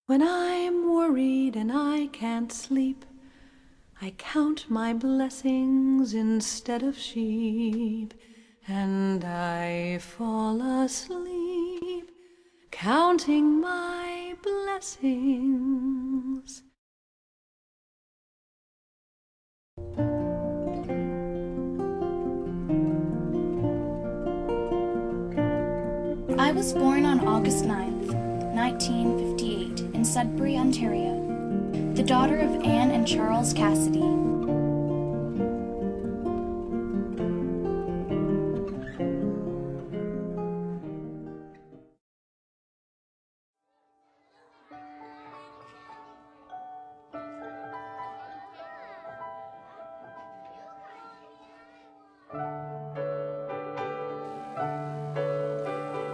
When I'm worried and I can't sleep, I count my blessings instead of sheep, and I fall asleep counting my blessings. I was born on August 9th, 1958, in Sudbury, Ontario, the daughter of Anne and Charles Cassidy.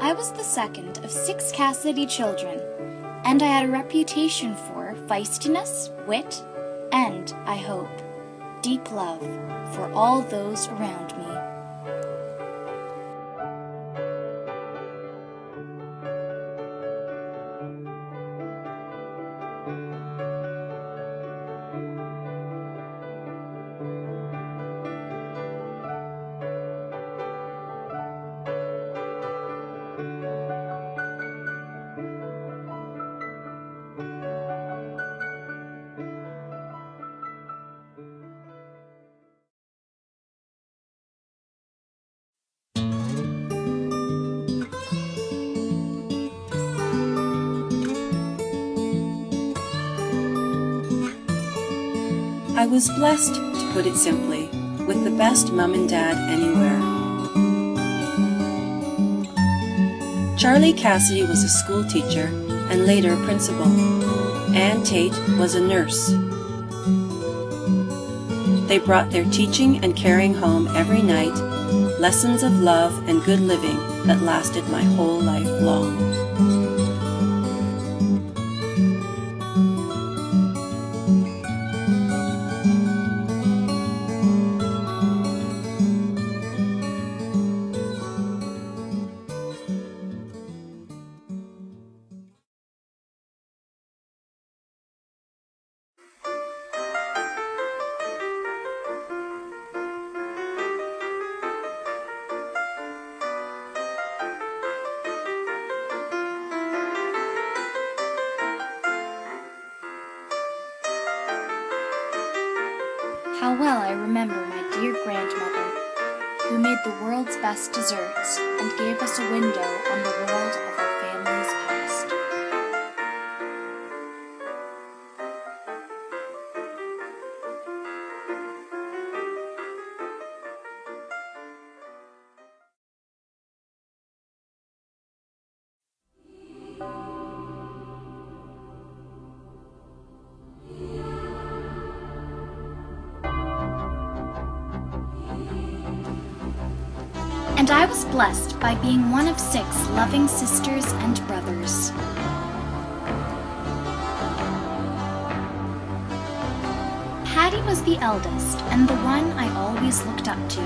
I was the second of 6 Cassidy children, and I had a reputation for feistiness, wit, and, I hope, deep love for all those around me. I was blessed, to put it simply, with the best mom and dad anywhere. Charlie Cassidy was a school teacher and later principal. Ann Tate was a nurse. They brought their teaching and caring home every night, lessons of love and good living that lasted my whole life long. How well I remember my dear grandmother, who made the world's best desserts and gave us a window on the world of our family's past. And I was blessed by being one of 6 loving sisters and brothers. Patty was the eldest and the one I always looked up to,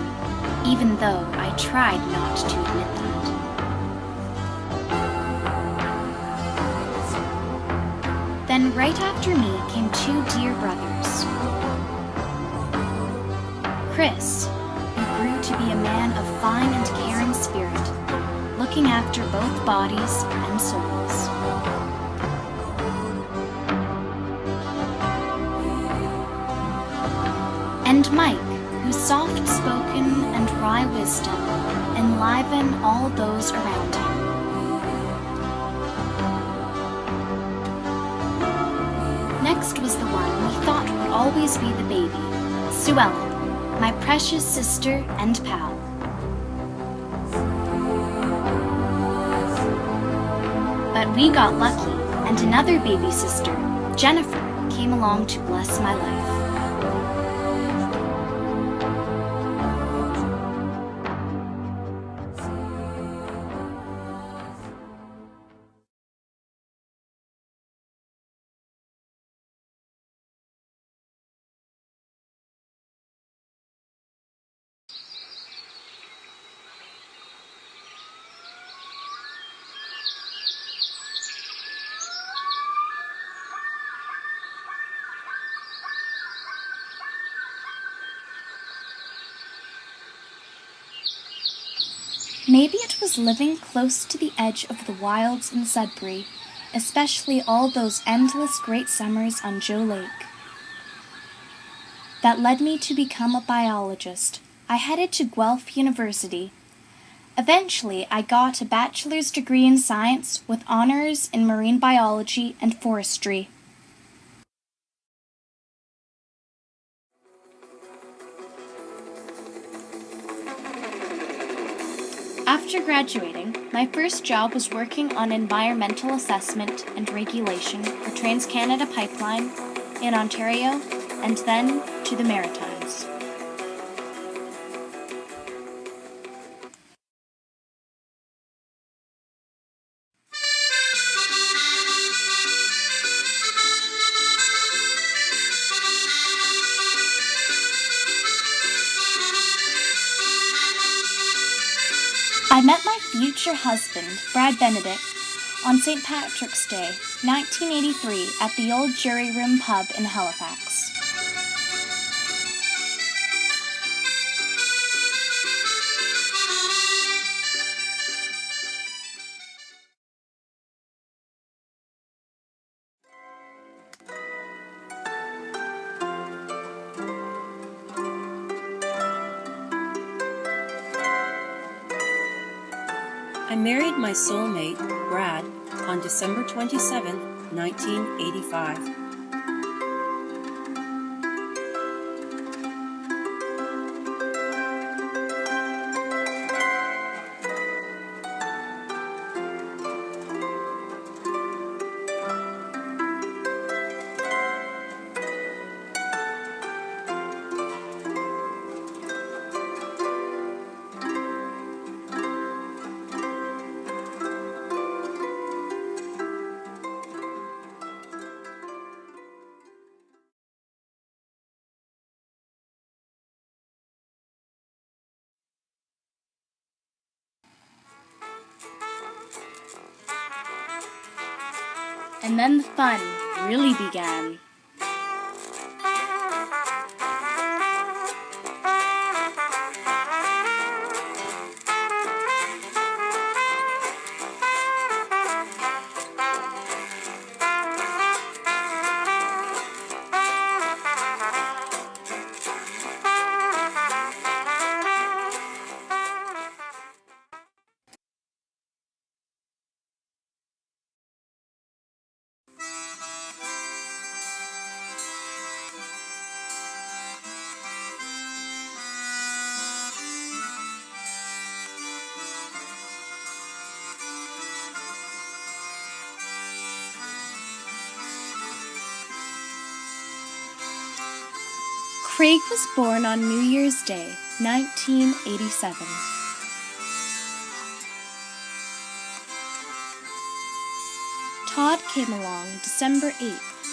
even though I tried not to admit that. Then right after me came 2 dear brothers. Chris, who grew to be a man of fine and caring spirit, looking after both bodies and souls. And Mike, whose soft-spoken and wry wisdom enliven all those around him. Next was the one we thought would always be the baby, Sue Ellen, my precious sister and pal. But we got lucky, and another baby sister, Jennifer, came along to bless my life. Maybe it was living close to the edge of the wilds in Sudbury, especially all those endless great summers on Joe Lake, that led me to become a biologist. I headed to Guelph University. Eventually, I got a bachelor's degree in science with honors in marine biology and forestry. After graduating, my first job was working on environmental assessment and regulation for TransCanada Pipeline in Ontario and then to the Maritimes. I met my future husband, Brad Benedict, on St. Patrick's Day, 1983, at the old Jury Room pub in Halifax. I married my soulmate, Brad, on December 27, 1985. And then the fun really began. Craig was born on New Year's Day, 1987. Todd came along December 8,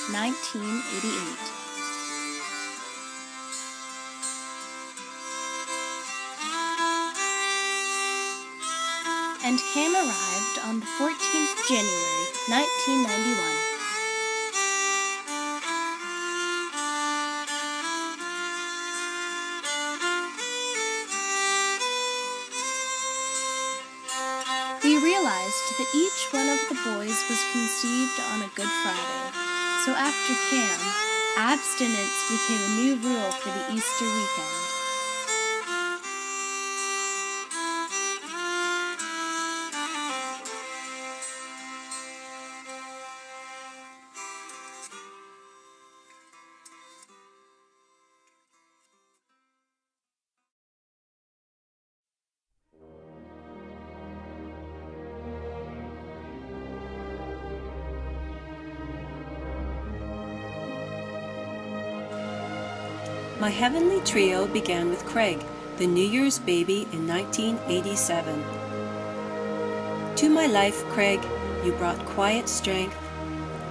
1988. And Cam arrived on the 14th of January, 1991. We realized that each one of the boys was conceived on a Good Friday, so after Cam, abstinence became a new rule for the Easter weekend. My heavenly trio began with Craig, the New Year's baby in 1987. To my life, Craig, you brought quiet strength,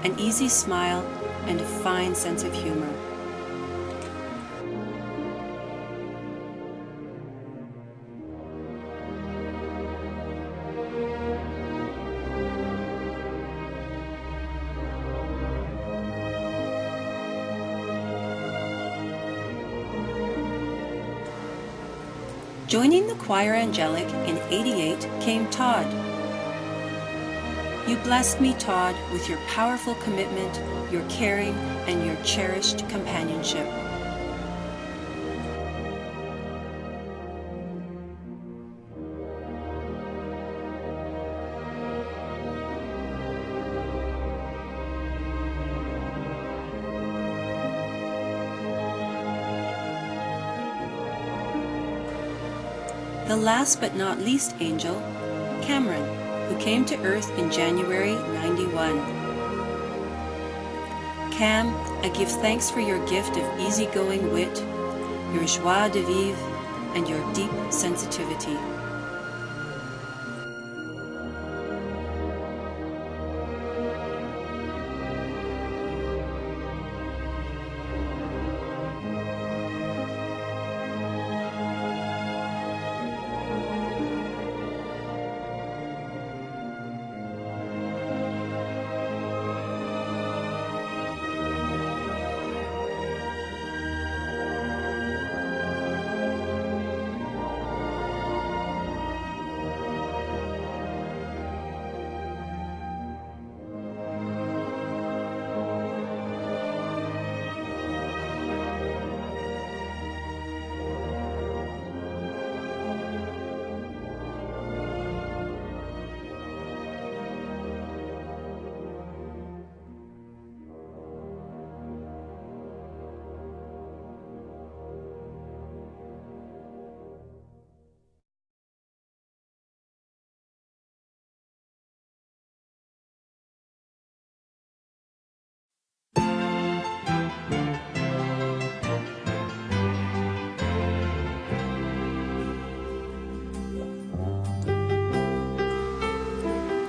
an easy smile, and a fine sense of humor. Joining the choir angelic in '88 came Todd. You blessed me, Todd, with your powerful commitment, your caring, and your cherished companionship. The last but not least angel, Cameron, who came to Earth in January '91. Cam, I give thanks for your gift of easygoing wit, your joie de vivre, and your deep sensitivity.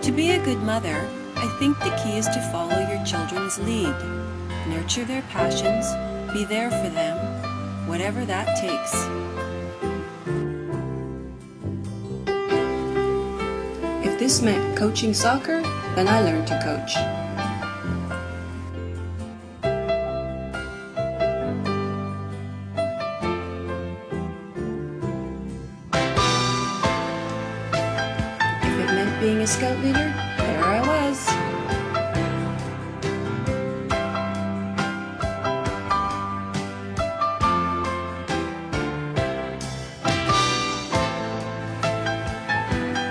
To be a good mother, I think the key is to follow your children's lead. Nurture their passions, be there for them, whatever that takes. If this meant coaching soccer, then I learned to coach. Being a scout leader, there I was.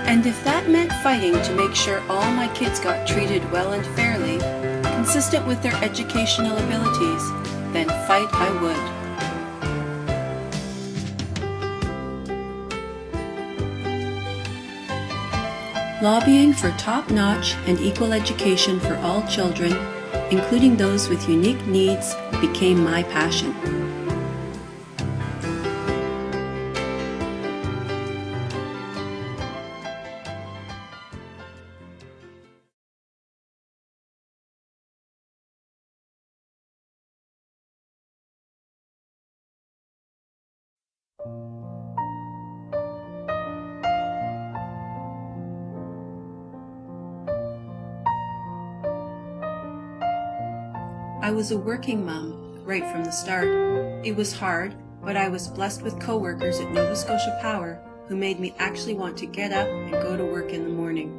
And if that meant fighting to make sure all my kids got treated well and fairly, consistent with their educational abilities, then fight I would. Lobbying for top-notch and equal education for all children, including those with unique needs, became my passion. I was a working mom right from the start. It was hard, but I was blessed with co-workers at Nova Scotia Power who made me actually want to get up and go to work in the morning.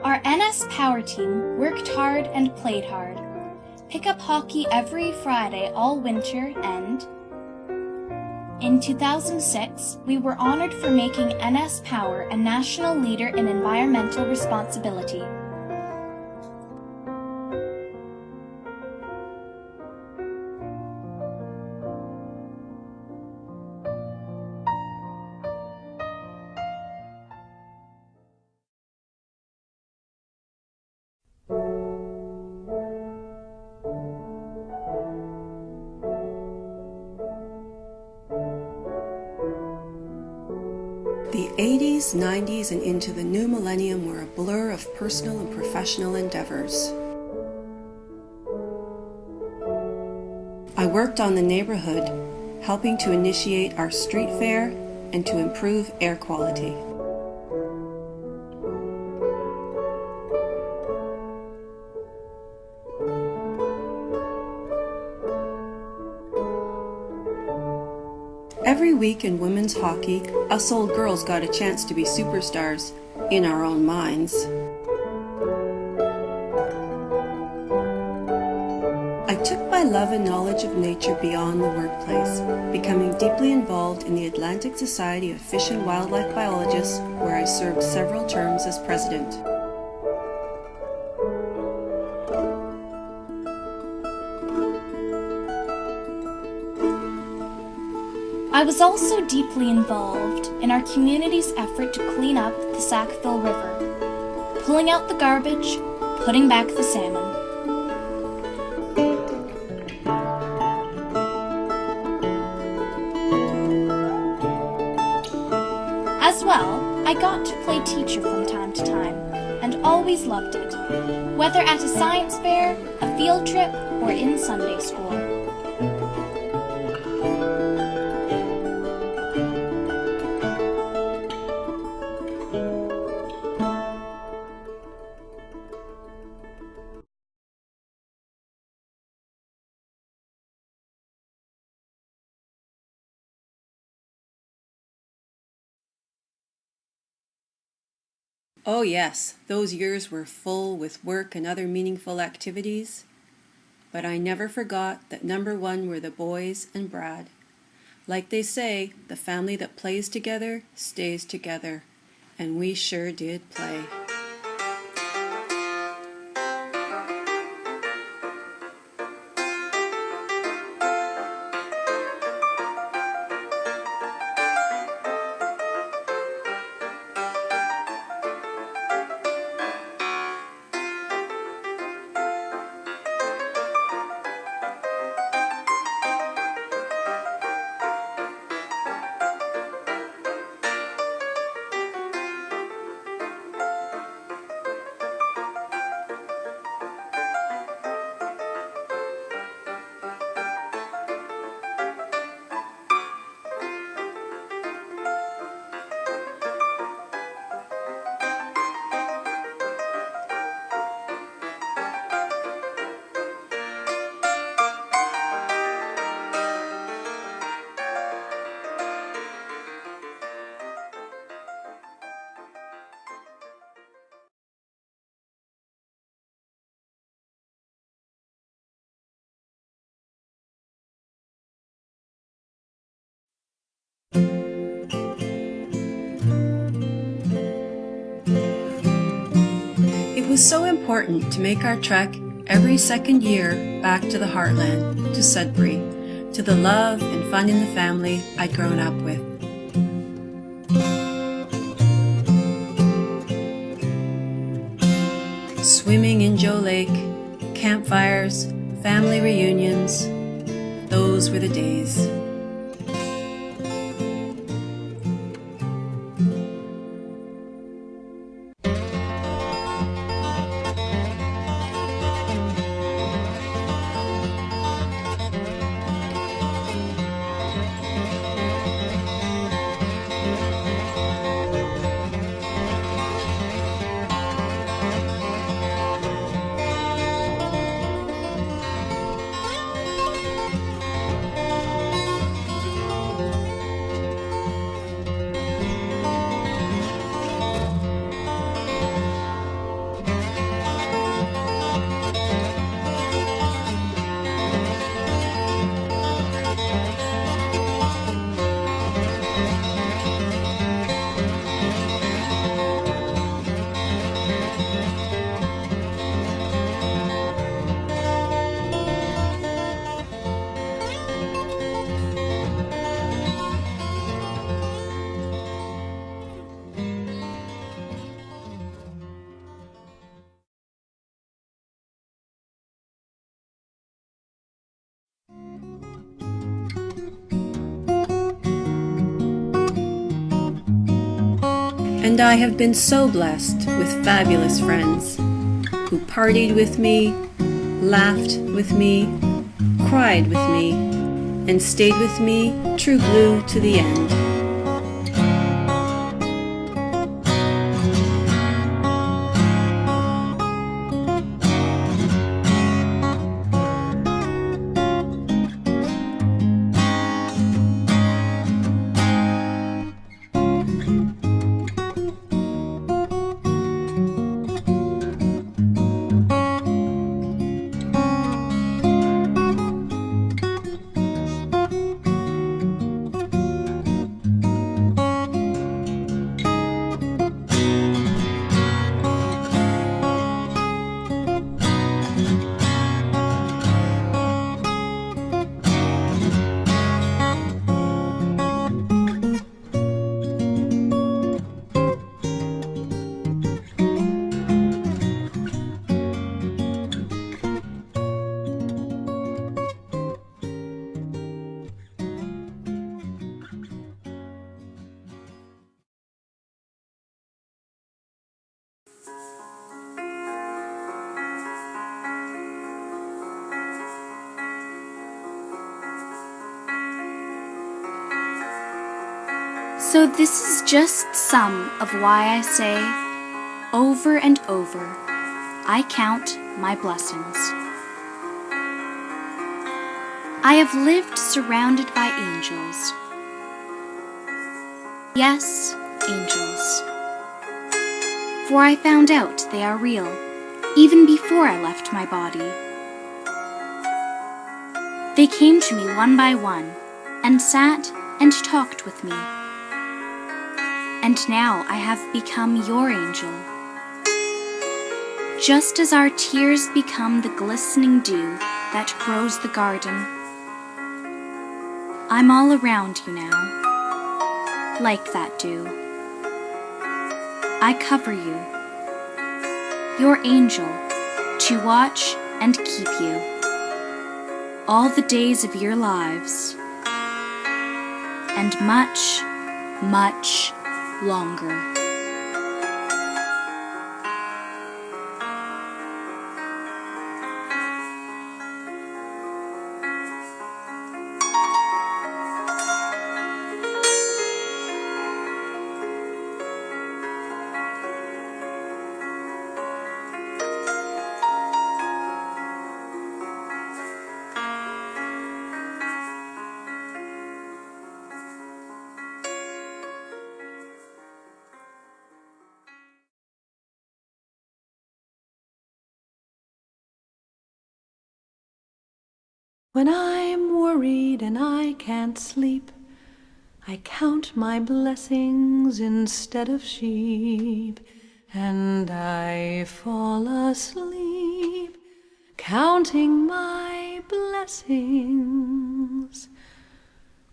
Our NS Power team worked hard and played hard. Pick up hockey every Friday all winter, and in 2006, we were honored for making NS Power a national leader in environmental responsibility. The 80s, 90s, and into the new millennium were a blur of personal and professional endeavors. I worked on the neighborhood, helping to initiate our street fair and to improve air quality. Every week in women's hockey, us old girls got a chance to be superstars in our own minds. I took my love and knowledge of nature beyond the workplace, becoming deeply involved in the Atlantic Society of Fish and Wildlife Biologists, where I served several terms as president. I was also deeply involved in our community's effort to clean up the Sackville River, pulling out the garbage, putting back the salmon. As well, I got to play teacher from time to time, and always loved it, whether at a science fair, a field trip, or in Sunday school. Oh yes, those years were full with work and other meaningful activities. But I never forgot that number one were the boys and Brad. Like they say, the family that plays together stays together. And we sure did play. It was so important to make our trek every second year back to the heartland, to Sudbury, to the love and fun in the family I'd grown up with. Swimming in Joe Lake, campfires, family reunions, those were the days. And I have been so blessed with fabulous friends who partied with me, laughed with me, cried with me, and stayed with me, true blue to the end. So this is just some of why I say, over and over, I count my blessings. I have lived surrounded by angels. Yes, angels. For I found out they are real, even before I left my body. They came to me one by one, and sat and talked with me. And now I have become your angel. Just as our tears become the glistening dew that grows the garden, I'm all around you now, like that dew. I cover you, your angel, to watch and keep you, all the days of your lives, and much, much longer. When I'm worried and I can't sleep, I count my blessings instead of sheep, and I fall asleep counting my blessings.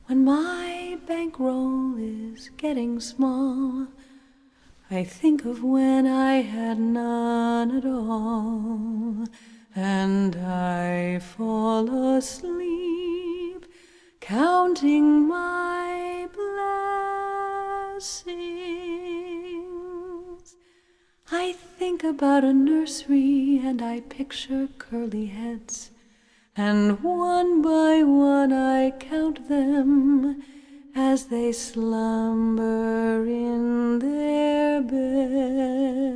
When my bankroll is getting small, I think of when I had none at all, and I fall asleep counting my blessings. I think about a nursery and I picture curly heads, and one by one I count them as they slumber in their beds.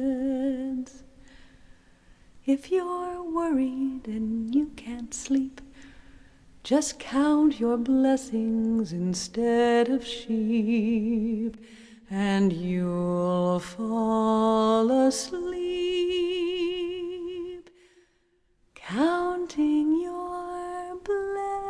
If you're worried and you can't sleep, just count your blessings instead of sheep, and you'll fall asleep counting your blessings.